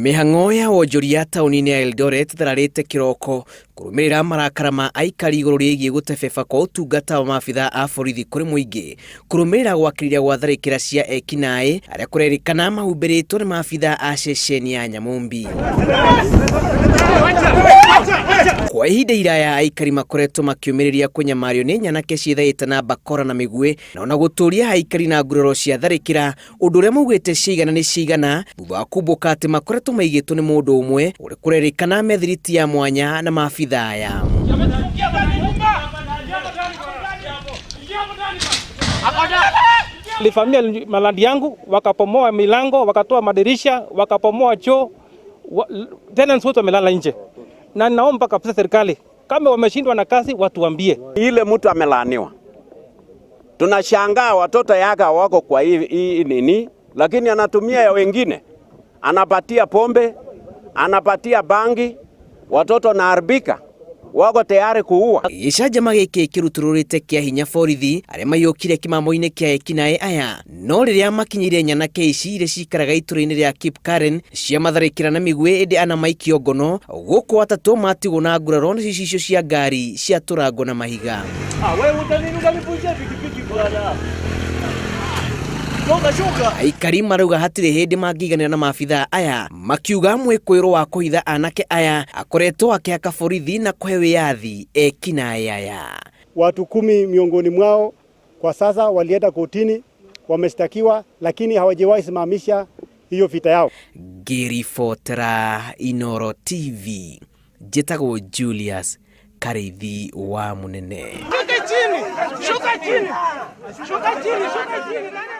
Mihang'o ya wonjoria taunti-ini ya Eldoret thararite kiroko kurumirira marakara ma Aikari iguru riigii gutebeba kwa utungata wa maabithaa a borithi kuri muingi kurumirira gwakiriria gutharikira cia ekinai aria kurerikana mahumbiritwo ni maabithaa a ceceni ya Yamumbi. Kwa ihinda iraya Aikari makoretwo makiumiriria kunyamario ni nyanake ciithaite na bakora na migwe na ona guturia Aikari na nguraro cia tharikira undu uria maugite Ciaigana ni Ciaigana thutha wa kumbuka ati makoretwo maigitwo ni mundu umwe uri kurerikana methiriti ya mwanya na maabithaa aya. Livamia malandi yangu, wakapomoa milango, wakatoa madirisha, wakapomoa choo, tenants wote wamelala nje. Na naomba kabisa serikali, kama wameshindwa na kazi watuambie. Ile mtu amelaaniwa. Tunashangaa watoto yake wako kwa hii nini, lakini anatumia ya wengine. Anapatia pombe, anapatia bangi, watoto naarbika. Wako tayari kuua. Gicanjama giki kirutururite kia hinya borithi aria mayukire kimamo-ini kia ekinai aya no riria makinyire nyanake ici iria cikaraga ituri-ini ria Karen cia matharikira na migwe indi ana maikio ngono guku atatu matigwo na nguraro ni cicio cia ngari cia turango na mahiga. Aikari marauga hatire hindi mangiganira na maabithaa aya makiuga mwikwiru wa kuhitha anake aya akoretwo akihaka borithi na kuhe wiyathi ekinai aya. Watu 10 miongoni mwao kwa sasa walienda kotini, wameshtakiwa, lakini hawajawahi simamisha hiyo vita yao. Ngiribotera Inooro TV, njitagwo Julius Karithi wa Munene. Shuka chini! Shuka chini! Shuka chini! Shuka chini!